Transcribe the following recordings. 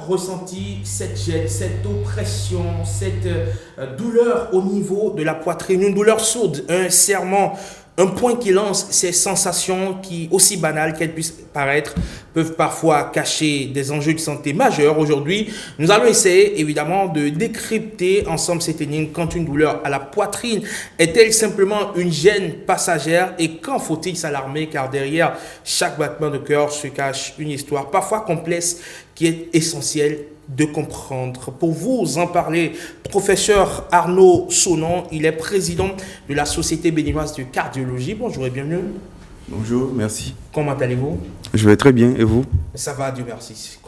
ressenti cette gêne, cette oppression, cette douleur au niveau de la poitrine, une douleur sourde, un serrement, un point qui lance ces sensations qui, aussi banales qu'elles puissent paraître, peuvent parfois cacher des enjeux de santé majeurs. Aujourd'hui, nous allons essayer évidemment de décrypter ensemble cette énigme. Quand une douleur à la poitrine est-elle simplement une gêne passagère et quand faut-il s'alarmer car derrière chaque battement de cœur se cache une histoire parfois complexe qui est essentielle de comprendre. Pour vous en parler, professeur Arnaud Sonon, il est président de la Société béninoise de cardiologie. Bonjour et bienvenue. Bonjour, merci. Comment allez-vous? Je vais très bien, et vous? Ça va, Dieu merci.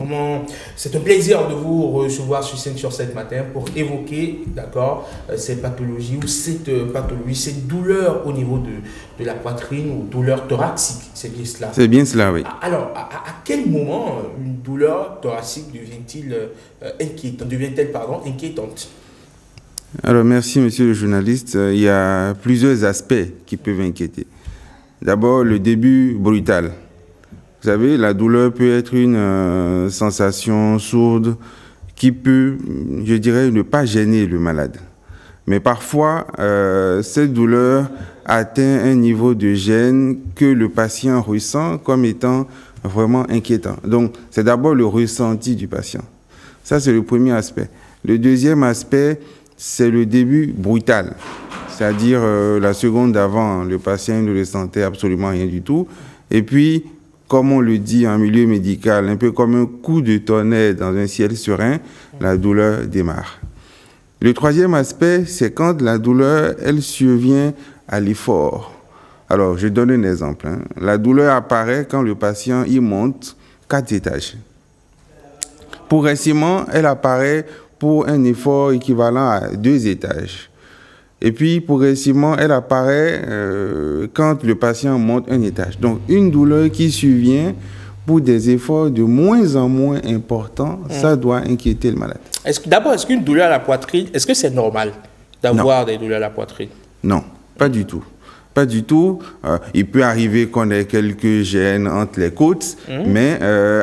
C'est un plaisir de vous recevoir sur 5 sur 7 matin pour évoquer, d'accord, ces pathologies ou cette pathologie, cette douleur au niveau de la poitrine ou douleur thoracique, c'est bien cela? C'est bien cela, oui. Alors, à quel moment une douleur thoracique devient-elle inquiétante? Alors, merci, monsieur le journaliste. Il y a plusieurs aspects qui peuvent inquiéter. D'abord, le début brutal. Vous savez, la douleur peut être une sensation sourde qui peut, je dirais, ne pas gêner le malade. Mais parfois, cette douleur atteint un niveau de gêne que le patient ressent comme étant vraiment inquiétant. Donc, c'est d'abord le ressenti du patient. Ça, c'est le premier aspect. Le deuxième aspect, c'est le début brutal. C'est-à-dire la seconde d'avant, le patient ne ressentait absolument rien du tout. Et puis, comme on le dit en milieu médical, un peu comme un coup de tonnerre dans un ciel serein, la douleur démarre. Le troisième aspect, c'est quand la douleur, elle survient à l'effort. Alors, je donne un exemple. La douleur apparaît quand le patient y monte 4 étages. Progressivement, elle apparaît pour un effort équivalent à 2 étages. Et puis, progressivement, elle apparaît quand le patient monte un étage. Donc, une douleur qui survient pour des efforts de moins en moins importants, ça doit inquiéter le malade. Est-ce qu'une douleur à la poitrine, est-ce que c'est normal d'avoir des douleurs à la poitrine? Non, pas du tout. Pas du tout. Il peut arriver qu'on ait quelques gênes entre les côtes, mais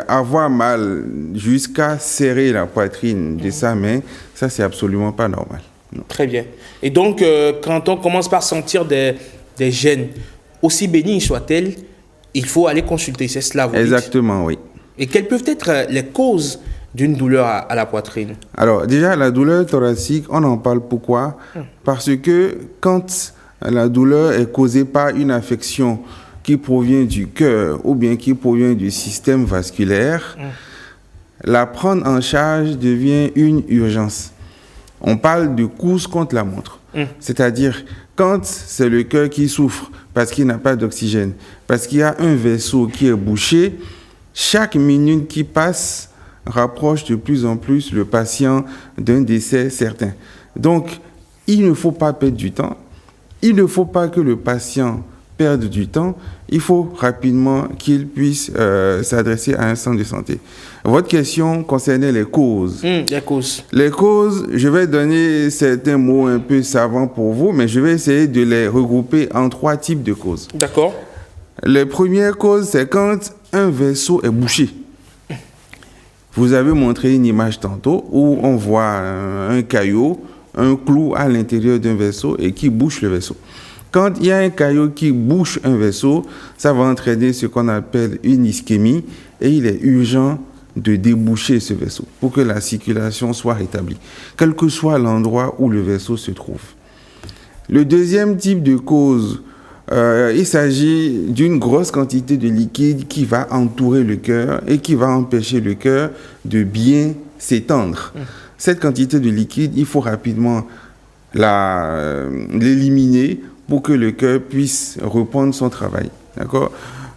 avoir mal jusqu'à serrer la poitrine de sa main, ça, c'est absolument pas normal. Non. Très bien. Et donc, quand on commence par sentir des gênes, aussi bénignes soient-elles, il faut aller consulter, c'est cela, vous Exactement, dites. Oui. Et quelles peuvent être les causes d'une douleur à la poitrine? Alors, déjà, la douleur thoracique, on en parle pourquoi? Parce que quand la douleur est causée par une affection qui provient du cœur ou bien qui provient du système vasculaire, la prendre en charge devient une urgence. On parle de course contre la montre. C'est-à-dire, quand c'est le cœur qui souffre parce qu'il n'a pas d'oxygène, parce qu'il y a un vaisseau qui est bouché, chaque minute qui passe rapproche de plus en plus le patient d'un décès certain. Donc, il ne faut pas perdre du temps. Il ne faut pas que le patient perde du temps. Il faut rapidement qu'il puisse s'adresser à un centre de santé. Votre question concernait les causes. Les causes. Les causes, je vais donner certains mots un peu savants pour vous, mais je vais essayer de les regrouper en 3 types de causes. D'accord. Les premières causes, c'est quand un vaisseau est bouché. Vous avez montré une image tantôt où on voit un caillot, un clou à l'intérieur d'un vaisseau et qui bouche le vaisseau. Quand il y a un caillot qui bouche un vaisseau, ça va entraîner ce qu'on appelle une ischémie et il est urgent de déboucher ce vaisseau pour que la circulation soit rétablie, quel que soit l'endroit où le vaisseau se trouve. Le deuxième type de cause, il s'agit d'une grosse quantité de liquide qui va entourer le cœur et qui va empêcher le cœur de bien s'étendre. Cette quantité de liquide, il faut rapidement l'éliminer pour que le cœur puisse reprendre son travail. D'accord ?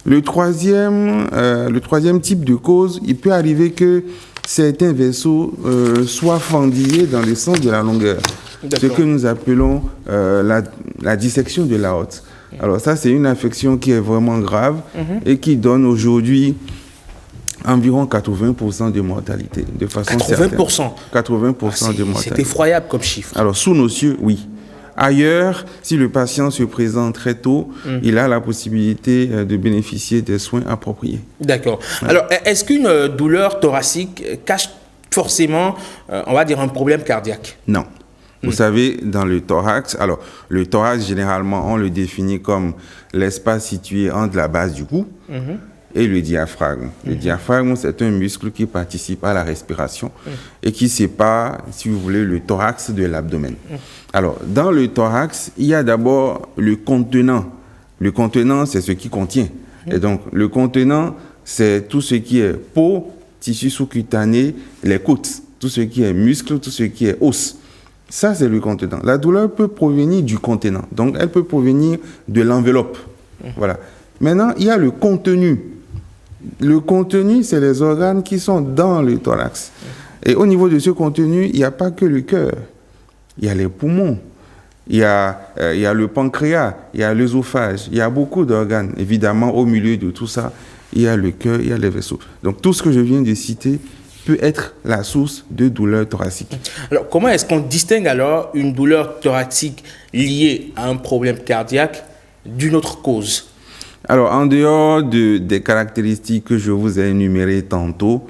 Le troisième type de cause, il peut arriver que certains vaisseaux soient fendillés dans le sens de la longueur. Ce que nous appelons la dissection de l'aorte. Alors ça, c'est une affection qui est vraiment grave et qui donne aujourd'hui environ 80% de mortalité, de façon 80%. certaine. 80% de mortalité. C'est effroyable comme chiffre. Alors, sous nos cieux, oui. Ailleurs, si le patient se présente très tôt, il a la possibilité de bénéficier des soins appropriés. D'accord. Ouais. Alors, est-ce qu'une douleur thoracique cache forcément, on va dire, un problème cardiaque. Non. Vous savez, dans le thorax, alors le thorax, généralement, on le définit comme l'espace situé entre la base du cou et le diaphragme. Le diaphragme, c'est un muscle qui participe à la respiration et qui sépare, si vous voulez, le thorax de l'abdomen. Alors, dans le thorax, il y a d'abord le contenant. Le contenant, c'est ce qui contient. Et donc, le contenant, c'est tout ce qui est peau, tissu sous-cutané, les côtes, tout ce qui est muscle, tout ce qui est os. Ça, c'est le contenant. La douleur peut provenir du contenant. Donc, elle peut provenir de l'enveloppe. Voilà. Maintenant, il y a le contenu. Le contenu, c'est les organes qui sont dans le thorax. Et au niveau de ce contenu, il n'y a pas que le cœur. Il y a les poumons. Il y a le pancréas. Il y a l'œsophage. Il y a beaucoup d'organes. Évidemment, au milieu de tout ça, il y a le cœur, il y a les vaisseaux. Donc, tout ce que je viens de citer peut être la source de douleurs thoraciques. Alors, comment est-ce qu'on distingue alors une douleur thoracique liée à un problème cardiaque d'une autre cause? Alors, en dehors des caractéristiques que je vous ai énumérées tantôt,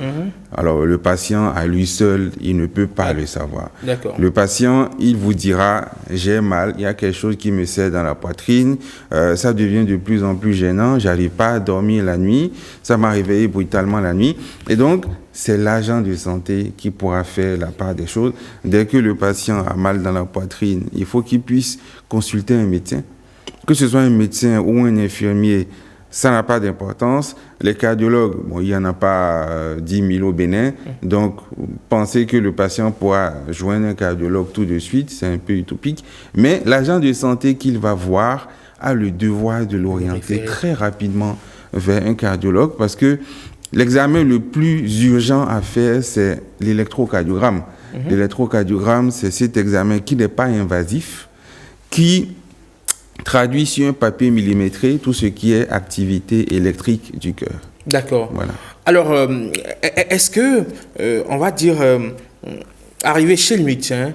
alors le patient à lui seul, il ne peut pas le savoir. D'accord. Le patient, il vous dira, j'ai mal, il y a quelque chose qui me serre dans la poitrine, ça devient de plus en plus gênant, j'arrive pas à dormir la nuit, ça m'a réveillé brutalement la nuit. Et donc, c'est l'agent de santé qui pourra faire la part des choses. Dès que le patient a mal dans la poitrine, il faut qu'il puisse consulter un médecin. Que ce soit un médecin ou un infirmier, ça n'a pas d'importance. Les cardiologues, bon, il n'y en a pas 10 000 au Bénin. Donc, penser que le patient pourra joindre un cardiologue tout de suite, c'est un peu utopique. Mais l'agent de santé qu'il va voir a le devoir de l'orienter très rapidement vers un cardiologue parce que l'examen le plus urgent à faire, c'est l'électrocardiogramme. L'électrocardiogramme, c'est cet examen qui n'est pas invasif, qui traduit sur un papier millimétré tout ce qui est activité électrique du cœur. D'accord. Voilà. Alors, est-ce que, on va dire, arrivé chez le médecin,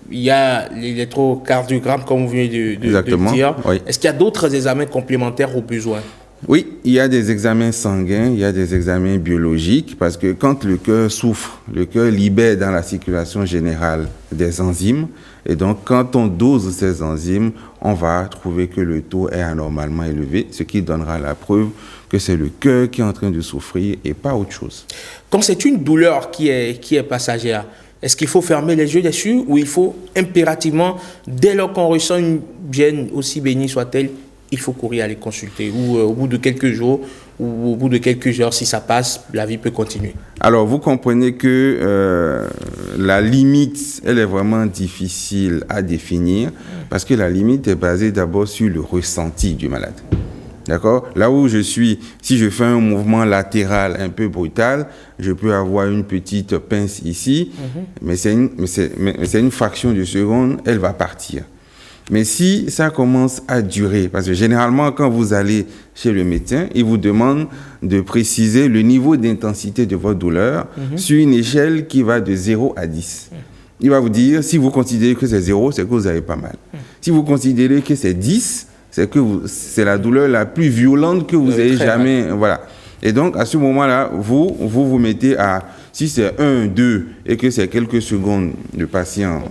il y a l'électrocardiogramme, comme vous venez de dire. Oui. Est-ce qu'il y a d'autres examens complémentaires au besoin? Oui, il y a des examens sanguins, il y a des examens biologiques, parce que quand le cœur souffre, le cœur libère dans la circulation générale des enzymes, et donc quand on dose ces enzymes, on va trouver que le taux est anormalement élevé, ce qui donnera la preuve que c'est le cœur qui est en train de souffrir et pas autre chose. Quand c'est une douleur qui est passagère, est-ce qu'il faut fermer les yeux dessus ou il faut impérativement, dès lors qu'on ressent une gêne, aussi bénie soit-elle, il faut courir aller consulter ou au bout de quelques jours ou au bout de quelques heures, si ça passe, la vie peut continuer? Alors, vous comprenez que la limite, elle est vraiment difficile à définir parce que la limite est basée d'abord sur le ressenti du malade. D'accord? Là où je suis, si je fais un mouvement latéral un peu brutal, je peux avoir une petite pince ici, mais c'est une fraction de seconde, elle va partir. Mais si ça commence à durer, parce que généralement, quand vous allez chez le médecin, il vous demande de préciser le niveau d'intensité de votre douleur sur une échelle qui va de 0 à 10. Il va vous dire, si vous considérez que c'est 0, c'est que vous avez pas mal. Si vous considérez que c'est 10, c'est que c'est la douleur la plus violente que vous ayez jamais. Voilà. Et donc, à ce moment-là, vous mettez à, si c'est 1, 2, et que c'est quelques secondes, le patient...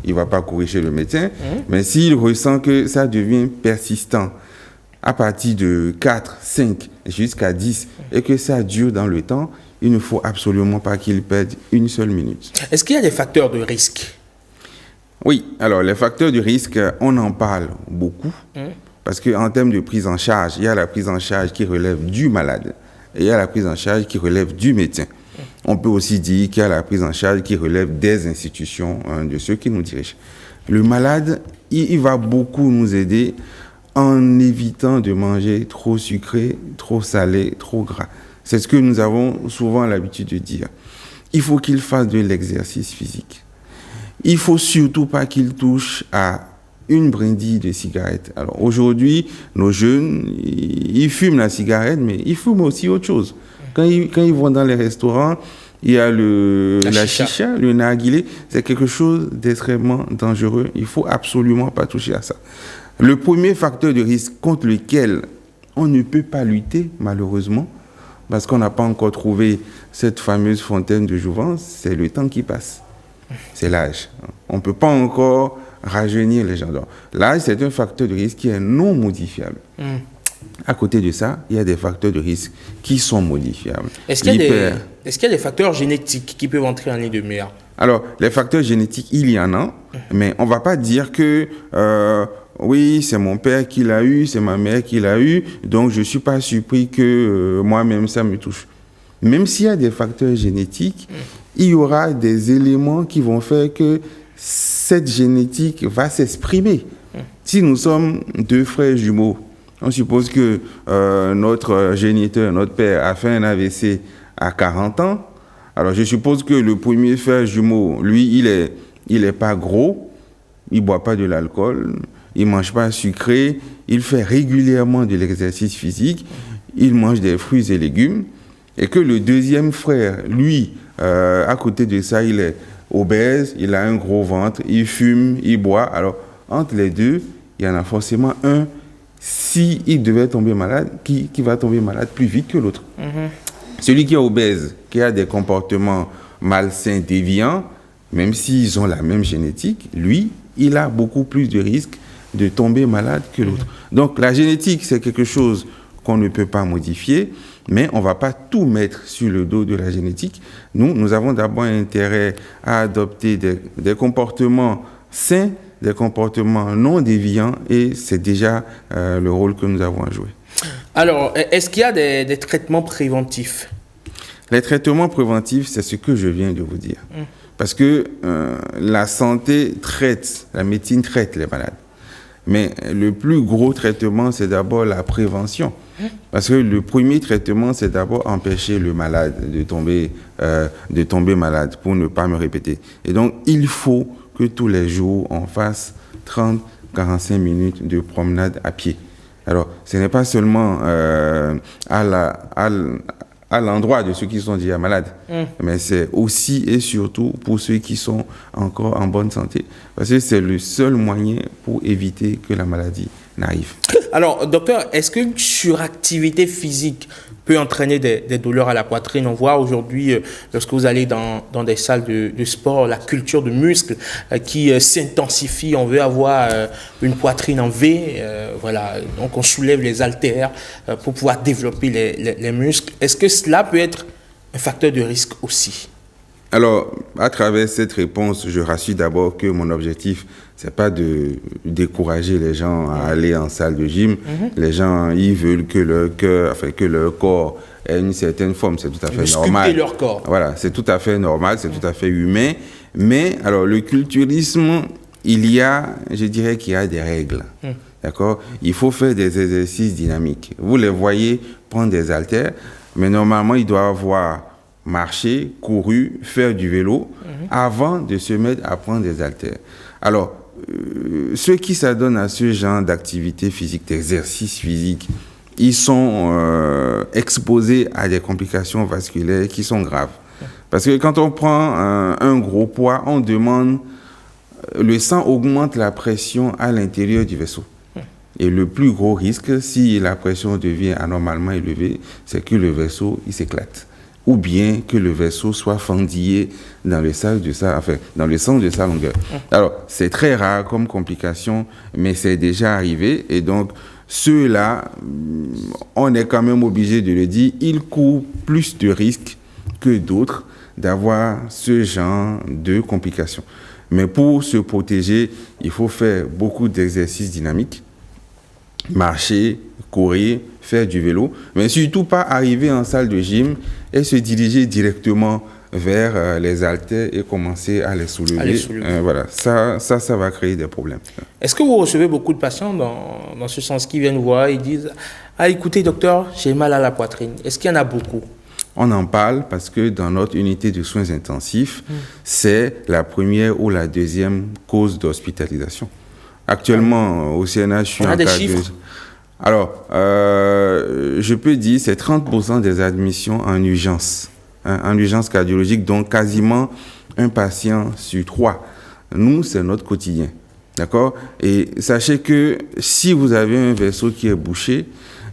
il ne va pas courir chez le médecin, mais s'il ressent que ça devient persistant à partir de 4, 5 jusqu'à 10 et que ça dure dans le temps, il ne faut absolument pas qu'il perde une seule minute. Est-ce qu'il y a des facteurs de risque? Oui, alors les facteurs de risque, on en parle beaucoup parce qu'en termes de prise en charge, il y a la prise en charge qui relève du malade et il y a la prise en charge qui relève du médecin. On peut aussi dire qu'il y a la prise en charge qui relève des institutions, de ceux qui nous dirigent. Le malade, il va beaucoup nous aider en évitant de manger trop sucré, trop salé, trop gras. C'est ce que nous avons souvent l'habitude de dire. Il faut qu'il fasse de l'exercice physique. Il ne faut surtout pas qu'il touche à une brindille de cigarette. Alors aujourd'hui, nos jeunes, ils fument la cigarette, mais ils fument aussi autre chose. Quand ils vont dans les restaurants, il y a la chicha, le narguilé. C'est quelque chose d'extrêmement dangereux. Il ne faut absolument pas toucher à ça. Le premier facteur de risque contre lequel on ne peut pas lutter, malheureusement, parce qu'on n'a pas encore trouvé cette fameuse fontaine de jouvence, c'est le temps qui passe. C'est l'âge. On ne peut pas encore rajeunir les gens. Donc, l'âge, c'est un facteur de risque qui est non modifiable. À côté de ça, il y a des facteurs de risque qui sont modifiables. Est-ce qu'il y a des facteurs génétiques qui peuvent entrer en ligne de mire? Alors, les facteurs génétiques, il y en a, mais on ne va pas dire que oui, c'est mon père qui l'a eu, c'est ma mère qui l'a eu, donc je ne suis pas surpris que moi-même, ça me touche. Même s'il y a des facteurs génétiques, il y aura des éléments qui vont faire que cette génétique va s'exprimer. Si nous sommes deux frères jumeaux, on suppose que notre géniteur, notre père, a fait un AVC à 40 ans. Alors, je suppose que le premier frère jumeau, lui, il est pas gros, il boit pas de l'alcool, il mange pas sucré, il fait régulièrement de l'exercice physique, il mange des fruits et légumes, et que le deuxième frère, lui, à côté de ça, il est obèse, il a un gros ventre, il fume, il boit. Alors, entre les deux, il y en a forcément un, si il devait tomber malade, qui va tomber malade plus vite que l'autre. Celui qui est obèse, qui a des comportements malsains, déviants, même s'ils ont la même génétique, lui, il a beaucoup plus de risques de tomber malade que l'autre. Donc, la génétique, c'est quelque chose qu'on ne peut pas modifier, mais on ne va pas tout mettre sur le dos de la génétique. Nous avons d'abord intérêt à adopter des comportements sains, des comportements non déviants, et c'est déjà le rôle que nous avons à jouer. Alors, est-ce qu'il y a des traitements préventifs? Les traitements préventifs, c'est ce que je viens de vous dire. Parce que la santé traite, la médecine traite les malades. Mais le plus gros traitement, c'est d'abord la prévention. Parce que le premier traitement, c'est d'abord empêcher le malade de tomber malade, pour ne pas me répéter. Et donc, il faut que tous les jours, on fasse 30-45 minutes de promenade à pied. Alors, ce n'est pas seulement à l'endroit de ceux qui sont déjà malades, mais c'est aussi et surtout pour ceux qui sont encore en bonne santé, parce que c'est le seul moyen pour éviter que la maladie n'arrive. Alors, docteur, est-ce qu'une suractivité physique peut entraîner des douleurs à la poitrine? On voit aujourd'hui, lorsque vous allez dans des salles de sport, la culture de muscles qui s'intensifie. On veut avoir une poitrine en V. Voilà. Donc, on soulève les haltères pour pouvoir développer les muscles. Est-ce que cela peut être un facteur de risque aussi? Alors, à travers cette réponse, je rassure d'abord que mon objectif, c'est pas de décourager les gens à aller en salle de gym. Les gens, ils veulent que leur corps ait une certaine forme. C'est tout à fait normal. Sculpter leur corps. Voilà, c'est tout à fait normal, c'est tout à fait humain. Mais, alors, le culturisme, je dirais qu'il y a des règles. D'accord? Il faut faire des exercices dynamiques. Vous les voyez prendre des haltères, mais normalement, ils doivent avoir marcher, couru, faire du vélo avant de se mettre à prendre des haltères. Alors, ceux qui s'adonnent à ce genre d'activité physique, d'exercice physique, ils sont exposés à des complications vasculaires qui sont graves. Parce que quand on prend un gros poids, on demande, le sang augmente la pression à l'intérieur du vaisseau. Et le plus gros risque, si la pression devient anormalement élevée, c'est que le vaisseau, il s'éclate. Ou bien que le vaisseau soit fendillé dans le sens de sa longueur. Alors, c'est très rare comme complication, mais c'est déjà arrivé. Et donc, ceux-là, on est quand même obligé de le dire, ils courent plus de risques que d'autres d'avoir ce genre de complications. Mais pour se protéger, il faut faire beaucoup d'exercices dynamiques, marcher, courir, faire du vélo, mais surtout pas arriver en salle de gym et se diriger directement vers les haltères et commencer à les soulever. Voilà, ça va créer des problèmes. Est-ce que vous recevez beaucoup de patients dans ce sens qui viennent voir et disent « Ah, écoutez, docteur, j'ai mal à la poitrine ». Est-ce qu'il y en a beaucoup? On en parle parce que dans notre unité de soins intensifs, c'est la première ou la deuxième cause d'hospitalisation. Actuellement, au CNH, je suis en cas de... Alors, je peux dire c'est 30% des admissions en urgence cardiologique, donc quasiment un patient sur 3. Nous, c'est notre quotidien, d'accord? Et sachez que si vous avez un vaisseau qui est bouché,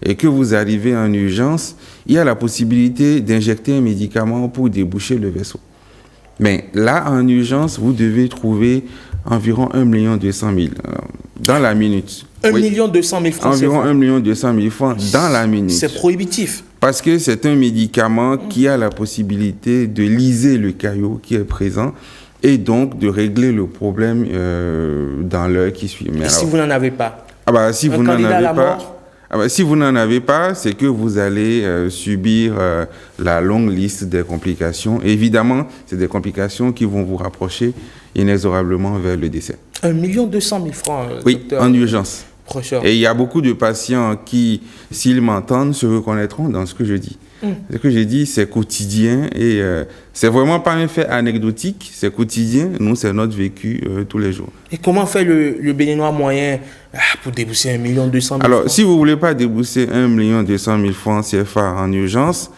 et que vous arrivez en urgence, il y a la possibilité d'injecter un médicament pour déboucher le vaisseau. Mais là, en urgence, vous devez trouver environ 1 200 000 dans la minute. 1 200 000 francs. Environ 1 200 000 francs dans la minute. C'est prohibitif. Parce que c'est un médicament qui a la possibilité de liser le caillot qui est présent et donc de régler le problème dans l'heure qui suit. Mais si vous n'en avez pas? Si vous n'en avez pas, c'est que vous allez subir la longue liste des complications. Et évidemment, c'est des complications qui vont vous rapprocher inexorablement vers le décès. 1 200 000 francs, oui, docteur, en urgence. Procheur. Et il y a beaucoup de patients qui, s'ils m'entendent, se reconnaîtront dans ce que je dis. Ce que j'ai dit, c'est quotidien et c'est vraiment pas un fait anecdotique, c'est quotidien. Nous, c'est notre vécu tous les jours. Et comment fait le Béninois moyen pour débourser 1 200 000 Alors, francs? si vous voulez pas débourser 1 200 000 francs CFA en urgence,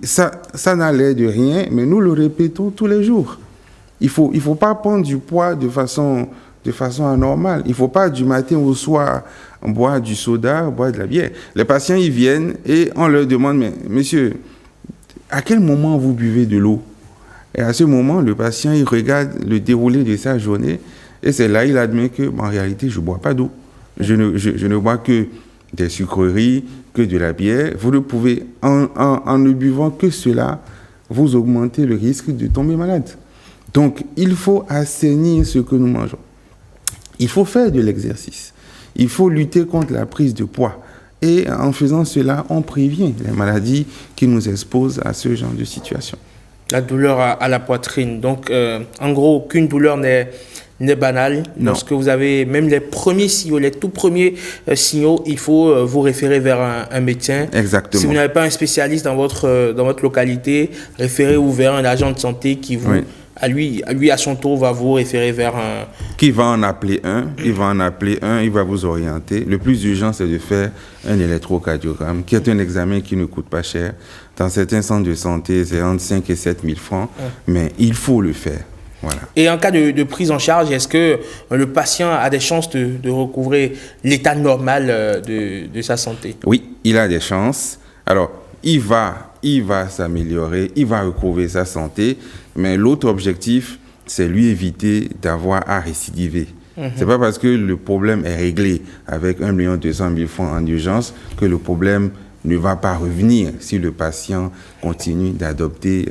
ça n'a l'air de rien, mais nous le répétons tous les jours. Il faut pas prendre du poids de façon anormale. Il ne faut pas du matin au soir boire du soda, boire de la bière. Les patients, ils viennent et on leur demande, mais monsieur, à quel moment vous buvez de l'eau? Et à ce moment, le patient, il regarde le déroulé de sa journée et c'est là il admet que, en réalité, je ne bois pas d'eau. Je ne bois que des sucreries, que de la bière. Vous ne pouvez, en ne buvant que cela, vous augmentez le risque de tomber malade. Donc, il faut assainir ce que nous mangeons. Il faut faire de l'exercice. Il faut lutter contre la prise de poids. Et en faisant cela, on prévient les maladies qui nous exposent à ce genre de situation. La douleur à la poitrine. Donc, en gros, aucune douleur n'est banale. Non. Lorsque vous avez même les premiers signaux, les tout premiers signaux, il faut vous référer vers un médecin. Exactement. Si vous n'avez pas un spécialiste dans votre localité, référez-vous vers un agent de santé qui vous... Oui. À son tour, va vous référer vers un... Qui va en appeler un, il va vous orienter. Le plus urgent, c'est de faire un électrocardiogramme, qui est un examen qui ne coûte pas cher. Dans certains centres de santé, c'est entre 5 et 7 000 francs, mais il faut le faire. Voilà. Et en cas de prise en charge, est-ce que le patient a des chances de recouvrer l'état normal de sa santé? Oui, il a des chances. Alors, il va s'améliorer, il va recouvrer sa santé, mais l'autre objectif, c'est lui éviter d'avoir à récidiver. C'est pas parce que le problème est réglé avec 1 200 000 francs en urgence que le problème ne va pas revenir si le patient continue d'adopter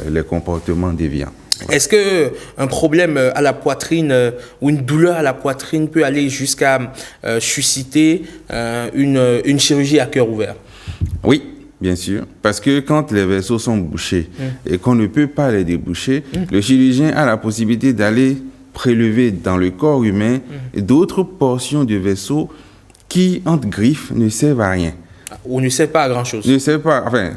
les comportements déviants. Est-ce qu'un problème à la poitrine ou une douleur à la poitrine peut aller jusqu'à susciter une chirurgie à cœur ouvert? Oui, bien sûr, parce que quand les vaisseaux sont bouchés et qu'on ne peut pas les déboucher, le chirurgien a la possibilité d'aller prélever dans le corps humain d'autres portions de vaisseaux qui, entre griffes, ne servent à rien. Ou ne servent pas à grand-chose. Ne servent pas, enfin,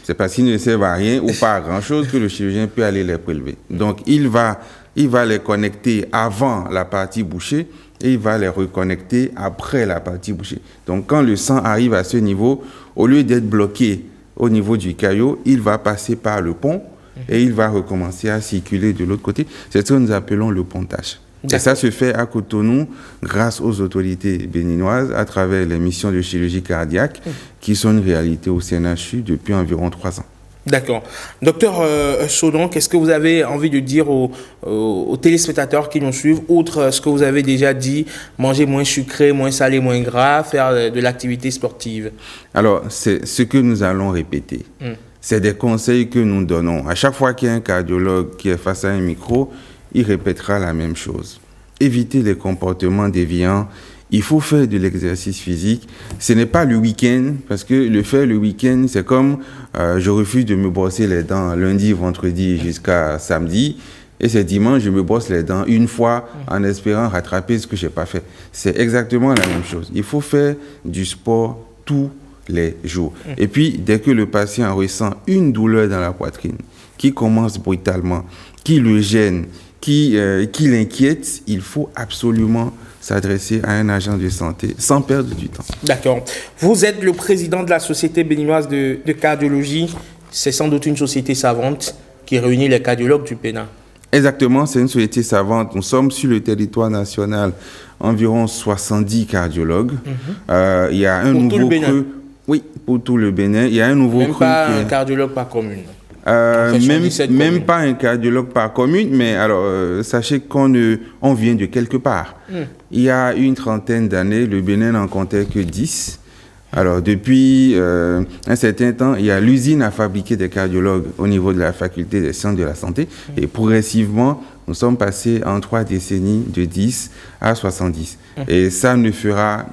c'est parce qu'ils ne servent à rien ou pas à grand-chose que le chirurgien peut aller les prélever. Donc, il va les connecter avant la partie bouchée et il va les reconnecter après la partie bouchée. Donc, quand le sang arrive à ce niveau, au lieu d'être bloqué au niveau du caillot, il va passer par le pont et il va recommencer à circuler de l'autre côté. C'est ce que nous appelons le pontage. Et ça se fait à Cotonou grâce aux autorités béninoises à travers les missions de chirurgie cardiaque qui sont une réalité au CNHU depuis environ 3 ans. D'accord. Docteur Chaudon, qu'est-ce que vous avez envie de dire aux téléspectateurs qui nous suivent, outre ce que vous avez déjà dit, manger moins sucré, moins salé, moins gras, faire de l'activité sportive? Alors, c'est ce que nous allons répéter. C'est des conseils que nous donnons. À chaque fois qu'il y a un cardiologue qui est face à un micro, il répétera la même chose. Éviter les comportements déviants. Il faut faire de l'exercice physique. Ce n'est pas le week-end, parce que le faire le week-end, c'est comme je refuse de me brosser les dents lundi, vendredi jusqu'à samedi. Et c'est dimanche, je me brosse les dents une fois en espérant rattraper ce que je n'ai pas fait. C'est exactement la même chose. Il faut faire du sport tous les jours. Et puis, dès que le patient ressent une douleur dans la poitrine, qui commence brutalement, qui le gêne, qui l'inquiète, il faut absolument s'adresser à un agent de santé sans perdre du temps. D'accord. Vous êtes le président de la Société béninoise de cardiologie. C'est sans doute une société savante qui réunit les cardiologues du Bénin. Exactement, c'est une société savante. Nous sommes sur le territoire national environ 70 cardiologues. Il y a un Pour tout le nouveau Bénin. creux. Oui, pour tout le Bénin. Il y a un nouveau Même creux pas qui un est- cardiologue par commune. fait, sur 17 même communes. pas un cardiologue par commune, mais alors sachez on vient de quelque part. Il y a une trentaine d'années, le Bénin n'en comptait que 10. Alors depuis un certain temps, il y a l'usine à fabriquer des cardiologues au niveau de la faculté des sciences de la santé. Et progressivement, nous sommes passés en 3 décennies de 10 à 70. Et ça ne fera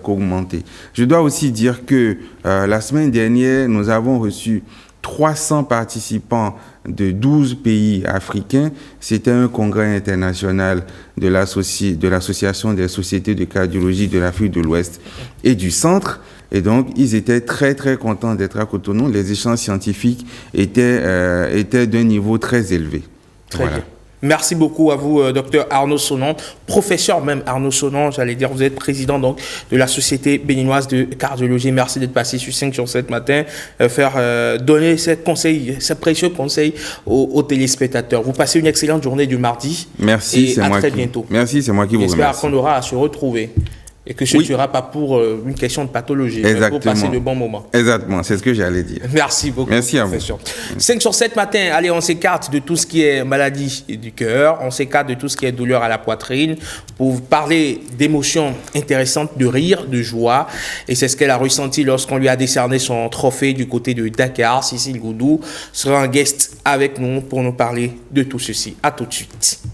qu'augmenter. Je dois aussi dire que la semaine dernière, nous avons reçu 300 participants de 12 pays africains. C'était un congrès international de l'Association des sociétés de cardiologie de l'Afrique de l'Ouest et du Centre. Et donc, ils étaient très, très contents d'être à Cotonou. Les échanges scientifiques étaient d'un niveau très élevé. Très bien. Merci beaucoup à vous, docteur Arnaud Sonon, professeur même Arnaud Sonon, j'allais dire, vous êtes président donc de la Société béninoise de cardiologie. Merci d'être passé sur 5 sur 7 matin, donner ces précieux conseils aux téléspectateurs. Vous passez une excellente journée du mardi. Merci, et à très bientôt. Merci, c'est moi qui vous remercie. J'espère qu'on aura à se retrouver. Et que ce ne sera pas pour une question de pathologie, mais pour passer de bons moments. Exactement, c'est ce que j'allais dire. Merci beaucoup. Merci à vous. 5 sur 7 matin, allez, on s'écarte de tout ce qui est maladie du cœur, on s'écarte de tout ce qui est douleur à la poitrine, pour vous parler d'émotions intéressantes, de rire, de joie. Et c'est ce qu'elle a ressenti lorsqu'on lui a décerné son trophée du côté de Dakar. Cécile Goudou sera un guest avec nous pour nous parler de tout ceci. À tout de suite.